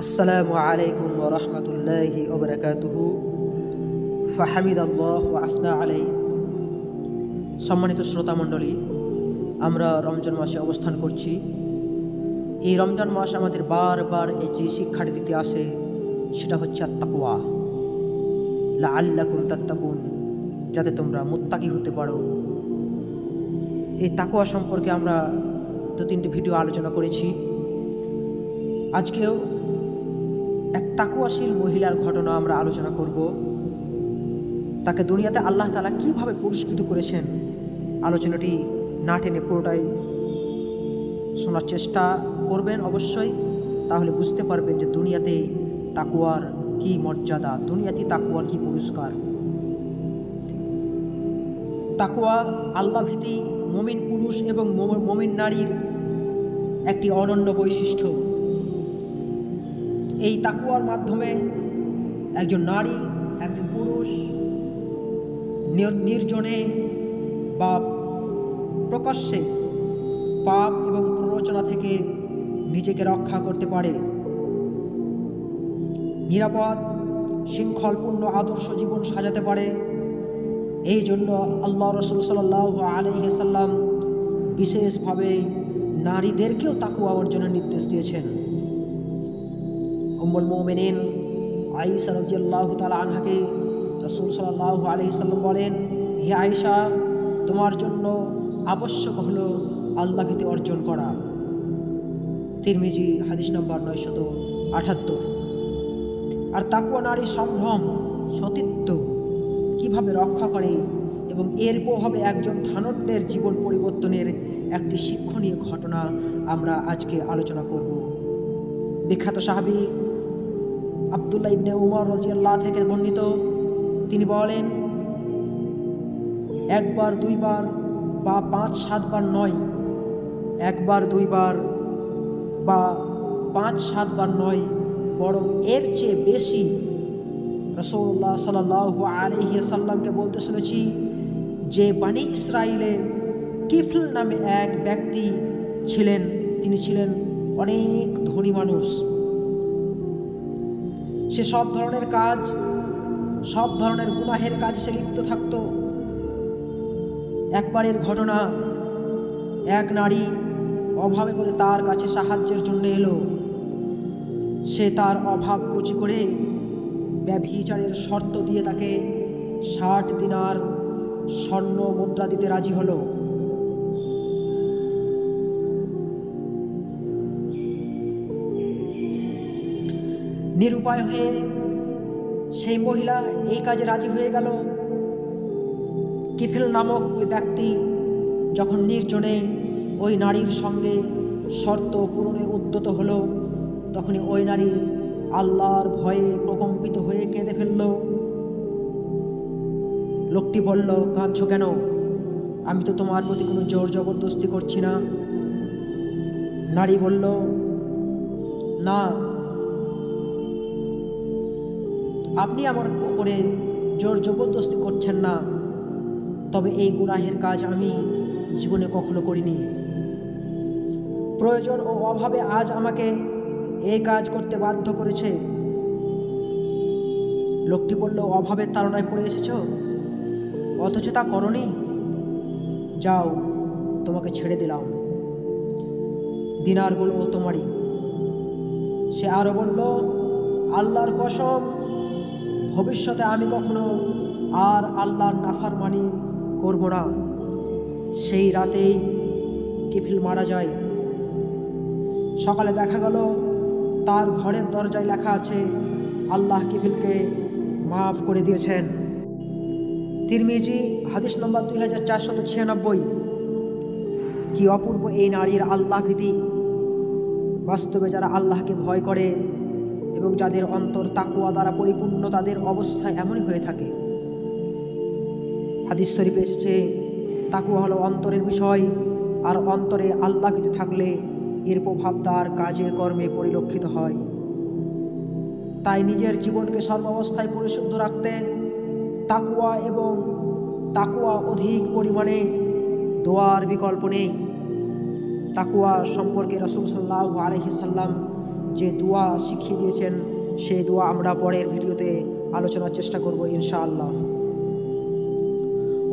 আসসালামু আলাইকুম ওয়া রাহমাতুল্লাহি ওয়া বারাকাতুহু। ফাহামিদাল্লাহ ওয়া আসনা আলাইহি। সম্মানিত শ্রোতামণ্ডলী, আমরা রমজান মাসে অবস্থান করছি। এই রমজান মাস আমাদের বারবার এই যে শিক্ষাটি দিতে আসে সেটা হচ্ছে আত-তাকওয়া, লাআল্লাকুম তাত্তাকুন, যাতে তোমরা মুত্তাকি হতে পারো। এই তাকওয়া সম্পর্কে আমরা 2-3টি ভিডিও আলোচনা করেছি। আজকেও এক তাকওয়াশীল মহিলার ঘটনা আমরা আলোচনা করব। তাকে দুনিয়াতে আল্লাহ তাআলা কীভাবে পুরস্কৃত করেছেন, আলোচনাটি না টেনে পুরোটাই শোনার চেষ্টা করবেন অবশ্যই। তাহলে বুঝতে পারবেন যে দুনিয়াতে তাকওয়ার কী মর্যাদা, দুনিয়াতে তাকওয়ার কী পুরস্কার। তাকওয়া আল্লাহভীতি মুমিন পুরুষ এবং মুমিন নারীর একটি অনন্য বৈশিষ্ট্য। এই তাকওয়ার মাধ্যমে একজন নারী, একজন পুরুষ নির্জনে বা প্রকাশ্যে পাপ এবং প্ররোচনা থেকে নিজেকে রক্ষা করতে পারে, নিরাপদ শৃঙ্খলপূর্ণ আদর্শ জীবন সাজাতে পারে। এই জন্য আল্লাহ রাসূল সাল্লাল্লাহু আলাইহি ওয়াসাল্লাম বিশেষভাবে নারীদেরকেও তাকওয়া অর্জনের নির্দেশ দিয়েছেন। উম্মুল মুমিনিন আয়েশা রাদিয়াল্লাহু তাআলা আনহাকে রাসূল সাল্লাল্লাহু আলাইহি ওয়াসাল্লাম বলেন, হে আয়েশা, তোমার জন্য আবশ্যক হলো আল্লাহভীতি অর্জন করা। তিরমিজি হাদিস নম্বর 978। আর তাকওয়া নারীর সম্ভ্রম সতীত্ব কিভাবে রক্ষা করে এবং এর প্রভাবে একজন ধানটের জীবন পরিবর্তনের একটি শিক্ষণীয় ঘটনা আমরা আজকে আলোচনা করব। বিখ্যাত সাহাবী আব্দুল্লাহ ইবনে উমর রাদিয়াল্লাহু থেকে বর্ণিত, তিনি বলেন, একবার দুইবার বা 5-7 বার নয়, একবার দুইবার বা 5-7 বার নয়, বরং এর চেয়ে বেশি রাসূলুল্লাহ সাল্লাল্লাহু আলাইহি ওয়াসাল্লামকে বলতে শুনেছি যে বানি ইসরাইলের কিফল নামে এক ব্যক্তি ছিলেন, তিনি ছিলেন অনেক ধনী মানুষ। সে সব ধরনের কাজ, সব ধরনের গুনাহের কাজে সে লিপ্ত থাকত। একবারের ঘটনা, এক নারী অভাবে পড়ে তার কাছে সাহায্যের জন্য এলো। সে তার অভাব পুঁজি করে ব্যভিচারের শর্ত দিয়ে তাকে 60 দিনার স্বর্ণ মুদ্রা দিতে রাজি হলো। নিরুপায় হয়ে সেই মহিলা এই কাজে রাজি হয়ে গেল। কিফিল নামক ওই ব্যক্তি যখন নির্জনে ওই নারীর সঙ্গে শর্ত পূরণে উদ্যত হলো, তখনই ওই নারী আল্লাহর ভয়ে প্রকম্পিত হয়ে কেঁদে ফেলল। লোকটি বলল, কাঁদছো কেন? আমি তো তোমার প্রতি কোনো জোর জবরদস্তি করছি না। নারী বলল, না, আপনি আমার উপরে জোর জবরদস্তি করছেন না, তবে এই গুনাহের কাজ আমি জীবনে কখনো করিনি। প্রয়োজন ও অভাবে আজ আমাকে এই কাজ করতে বাধ্য করেছে। লোকটি বলল, অভাবের তাড়নায় পড়ে এসেছ, অথচ তা করনি? যাও, তোমাকে ছেড়ে দিলাম, দিনারগুলো তোমারই। সে আরও বলল, আল্লাহর কসম, ভবিষ্যতে আমি কখনো আর আল্লাহর নাফরমানি করব না। সেই রাতেই কিফিল মারা যায়। সকালে দেখা গেল তার ঘরের দরজায় লেখা আছে, আল্লাহ কিফিলকে মাফ করে দিয়েছেন। তিরমিজি হাদিস নম্বর 2496। কি অপূর্ব এই নারীর আল্লাহভীতি! বাস্তবে যারা আল্লাহকে ভয় করে এবং যাদের অন্তর তাকওয়া দ্বারা পরিপূর্ণ, তাদের অবস্থা এমনই হয়ে থাকে। হাদিস শরীফে এসেছে, তাকওয়া হলো অন্তরের বিষয়, আর অন্তরে আল্লাহভীতি থাকলে এর প্রভাব তার কাজে কর্মে পরিলক্ষিত হয়। তাই নিজের জীবনকে সর্বাবস্থায় পরিশুদ্ধ রাখতে তাকওয়া অধিক পরিমাণে দোয়ার বিকল্প নেই। তাকওয়া সম্পর্কে রাসূল সাল্লাল্লাহু আলাইহি সাল্লাম যে দোয়া শিখিয়ে দিয়েছেন সেই দোয়া আমরা পরের ভিডিওতে আলোচনার চেষ্টা করব ইনশাআল্লাহ।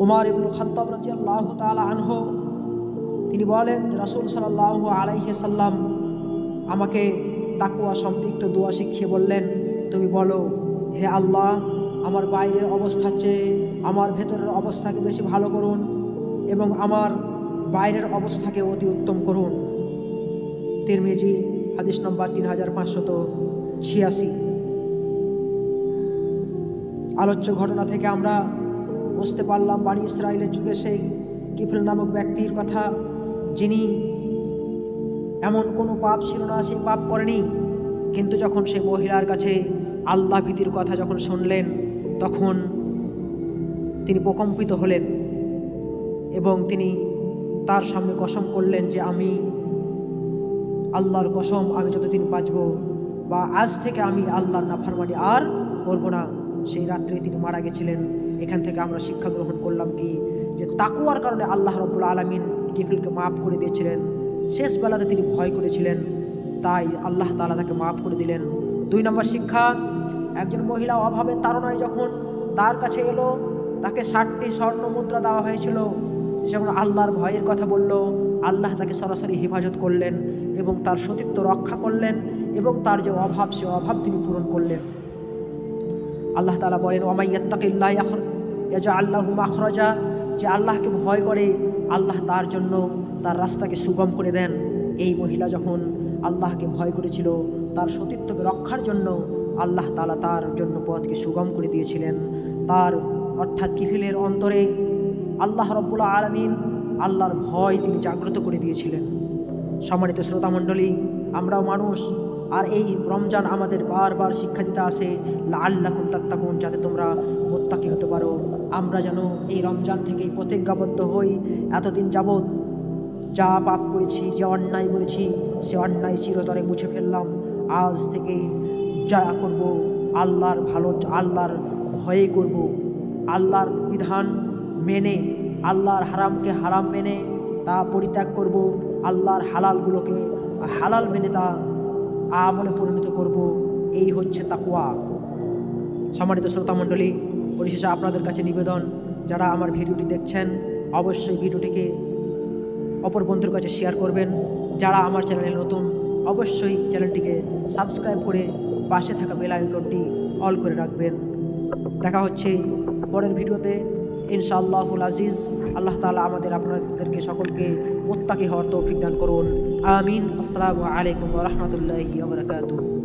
ওমর ইবনুল খাত্তাব রাদিয়াল্লাহু তাআলা আনহু তিনি বলেন, রাসূল সাল্লাল্লাহু আলাইহি সাল্লাম আমাকে তাকওয়া সম্পৃক্ত দোয়া শিখিয়ে বললেন, তুমি বলো, হে আল্লাহ, আমার বাইরের অবস্থার চেয়ে আমার ভেতরের অবস্থাকে বেশি ভালো করুন এবং আমার বাইরের অবস্থাকে অতি উত্তম করুন। তিরমিজি, হাদিস নম্বর 3586। আলোচ্য ঘটনা থেকে আমরা বুঝতে পারলাম বনী ইসরাইলের যুগে সেই কিফল নামক ব্যক্তির কথা, যিনি এমন কোনো পাপ ছিল না, সে পাপ করেনি, কিন্তু যখন সে মহিলার কাছে আল্লাহ ভীতির কথা যখন শুনলেন তখন তিনি প্রকম্পিত হলেন এবং তিনি তার সামনে কসম করলেন যে আমি আল্লাহর কসম, আমি যতদিন বাঁচব বা আজ থেকে আমি আল্লাহর নাফরমানি আর করব না। সেই রাত্রে তিনি মারা গেছিলেন। এখান থেকে আমরা শিক্ষা গ্রহণ করলাম কি, যে তাকওয়ার কারণে আল্লাহ রাব্বুল আলামিন কিফলকে মাফ করে দিয়েছিলেন। শেষ বেলাতে তিনি ভয় করেছিলেন, তাই আল্লাহ তাআলা তাকে মাফ করে দিলেন। 2 নম্বর শিক্ষা, একজন মহিলা অভাবের তাড়নায় যখন তার কাছে এলো, তাকে 60টি স্বর্ণ মুদ্রা দেওয়া হয়েছিল, সে যখন আল্লাহর ভয়ের কথা বলল, আল্লাহ তাকে সরাসরি হেফাজত করলেন এবং তার সতীত্ব রক্ষা করলেন এবং তার যে অভাব সে অভাব তিনি পূরণ করলেন। আল্লাহ তাআলা বলেন, ওয়া ইয়াত্তাকিল্লাহ ইয়াজআল লাহু মাখরাজা, যে আল্লাহকে ভয় করে আল্লাহ তার জন্য তার রাস্তাকে সুগম করে দেন। এই মহিলা যখন আল্লাহকে ভয় করেছিল, তার সতীত্বকে রক্ষার জন্য আল্লাহ তাআলা তার জন্য পথকে সুগম করে দিয়েছিলেন। তার অর্থাৎ কিফিলের অন্তরে আল্লাহ রাব্বুল আলামিন আল্লাহর ভয় তিনি জাগ্রত করে দিয়েছিলেন। সম্মানিত শ্রোতামণ্ডলী, আমরাও মানুষ, আর এই রমজান আমাদের বারবার শিক্ষা দিতে আসে, লাআল্লাকুম তাত্তাকুন, যাতে তোমরা মুত্তাকি হতে পারো। আমরা যেন এই রমজান থেকেই প্রতিজ্ঞাবদ্ধ হই, এতদিন যাবৎ যা পাপ করেছি, যে অন্যায় করেছি, সে অন্যায় চিরতরে মুছে ফেললাম। আজ থেকে যা করব আল্লাহর আল্লাহর ভয়ে করব, আল্লাহর বিধান মেনে, আল্লাহর হারামকে হারাম মেনে তা পরিত্যাগ করব, আল্লাহর হালালগুলোকে হালাল মেনে তা আমলে পরিণত করব। এই হচ্ছে তাকওয়া। সম্মানিত শ্রোতামণ্ডলী, পরিশেষে আপনাদের কাছে নিবেদন, যারা আমার ভিডিওটি দেখছেন অবশ্যই ভিডিওটিকে অপর বন্ধুর কাছে শেয়ার করবেন। যারা আমার চ্যানেলে নতুন অবশ্যই চ্যানেলটিকে সাবস্ক্রাইব করে পাশে থাকা বেল আইকনটি অল করে রাখবেন। দেখা হচ্ছে পরের ভিডিওতে ইনশাআল্লাহুল আজিজ। আল্লাহ তাআলা আপনাদেরকে সকলকে মুত্তাকি হওয়ার তৌফিক দান করুন। আমিন। আসসালামু আলাইকুম ওয়া রাহমাতুল্লাহি ওয়া বারাকাতুহু।